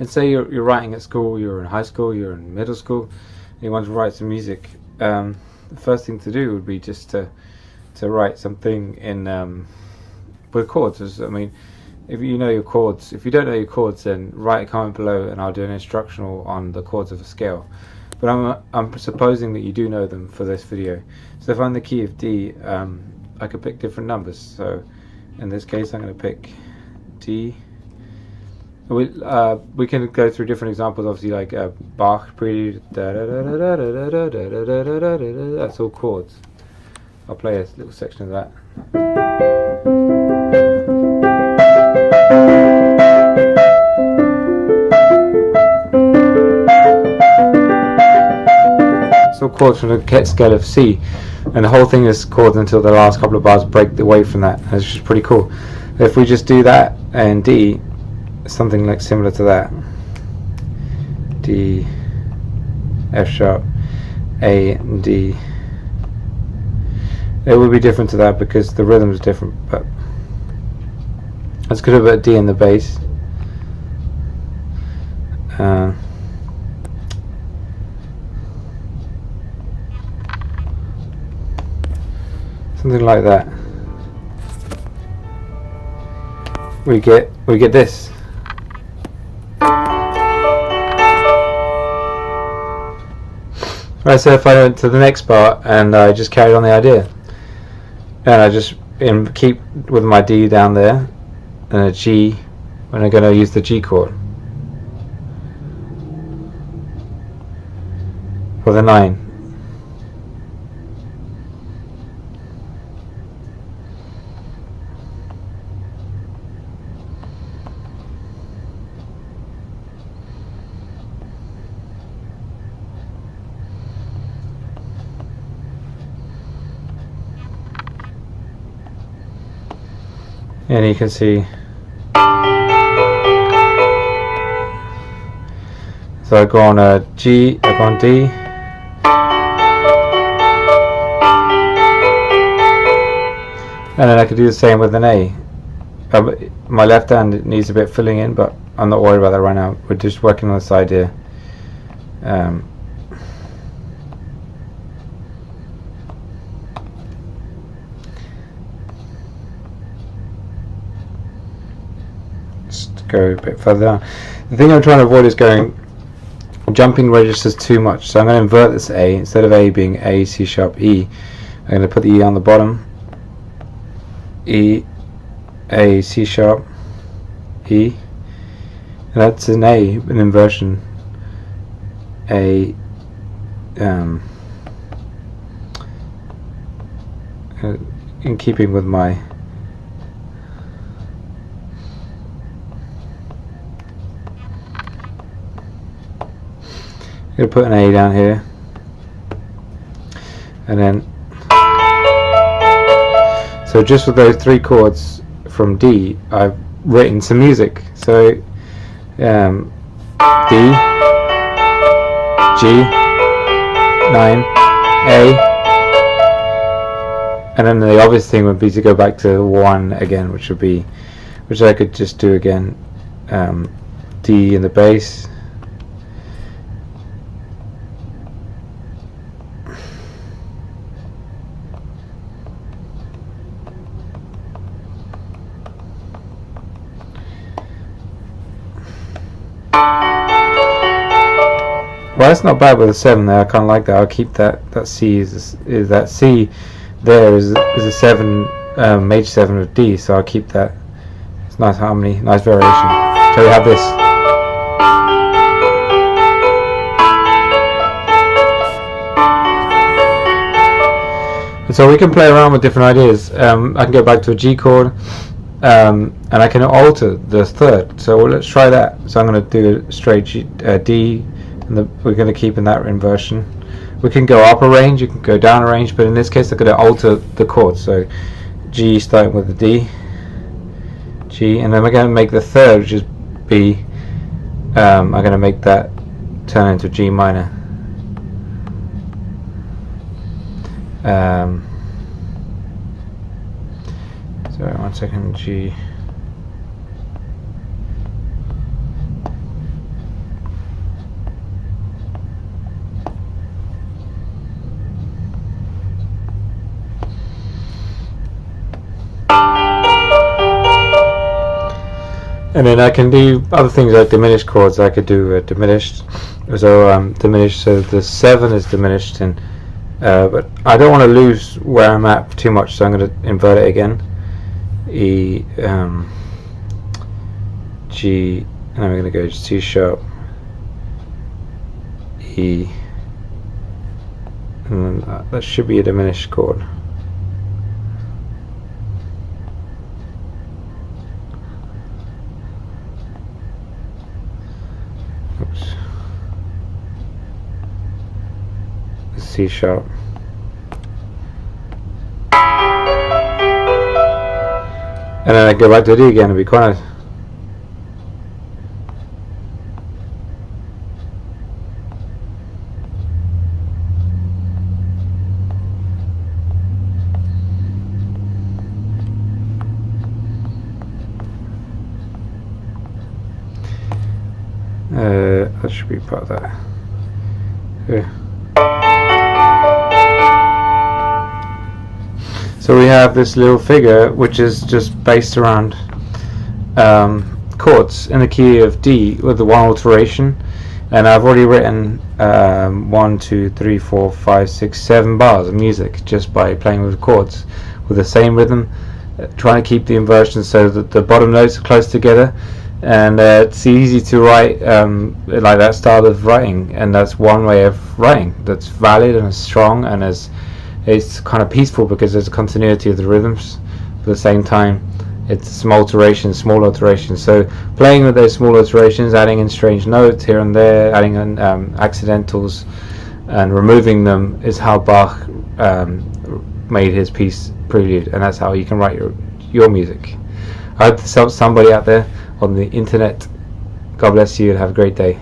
And say you're writing at school, you're in high school, you're in middle school, and you want to write some music. The first thing to do would be just to write something in with chords. I mean, if you know your chords, if you don't know your chords, then write a comment below, and I'll do an instructional on the chords of a scale. But I'm supposing that you do know them for this video. So if I'm the key of D, I could pick different numbers. So in this case, I'm going to pick D. We can go through different examples, obviously, like Bach prelude. That's all chords. I'll play a little section of that. It's all chords from the scale of C, and the whole thing is chords until the last couple of bars break away from that. And it's just pretty cool. If we just do that and D, something like similar to that, D, F sharp, A, and D. It will be different to that because the rhythm is different, but let's get a bit of D in the bass. Something like that. We get this. Right, so if I went to the next part and I just carried on the idea, and I just keep with my D down there and a G, when I'm going to use the G chord for the 9. And you can see, so I go on a G, I go on D, and then I could do the same with an A. My left hand needs a bit filling in, but I'm not worried about that right now. We're just working on this idea. Go a bit further down. The thing I'm trying to avoid is jumping registers too much, so I'm going to invert this A. Instead of A being A, C sharp, E, I'm going to put the E on the bottom. E, A, C sharp, E, and that's an A, an inversion. A, in keeping with my I'm going to put an A down here, and then so just with those 3 chords from D, I've written some music. So D, G, 9, A, and then the obvious thing would be to go back to 1 again, which I could just do again. D in the bass. Well, that's not bad with a 7 there. I kind of like that. I'll keep that. That C is that C there is a 7, major 7 of D. So I'll keep that. It's nice harmony, nice variation. So we have this. And so we can play around with different ideas. I can go back to a G chord, and I can alter the 3rd. So let's try that. So I'm going to do a straight G, D. And we're going to keep in that inversion. We can go up a range, you can go down a range, but in this case I'm going to alter the chords. So G starting with the D, G, and then we're going to make the 3rd, which is B. I'm going to make that turn into G minor. Sorry, 1 second. G. And then I can do other things like diminished chords. I could do diminished, diminished. So the 7 is diminished, and but I don't want to lose where I'm at too much, so I'm going to invert it again. E, G, and I'm going to go C sharp, E, and then that should be a diminished chord. Oops. C sharp. And then I go back to D again and be quiet. That should be part of that. Yeah. So we have this little figure which is just based around chords in the key of D with the one alteration, and I've already written 1, 2, 3, 4, 5, 6, 7 bars of music just by playing with chords with the same rhythm, trying to keep the inversion so that the bottom notes are close together. And it's easy to write like that style of writing, and that's one way of writing that's valid and is strong, and it's kind of peaceful because there's a continuity of the rhythms. At the same time, it's some alterations, small alterations. So playing with those small alterations, adding in strange notes here and there, adding in accidentals, and removing them is how Bach made his piece Prelude, and that's how you can write your music. I hope this helps somebody out there on the internet. God bless you and have a great day.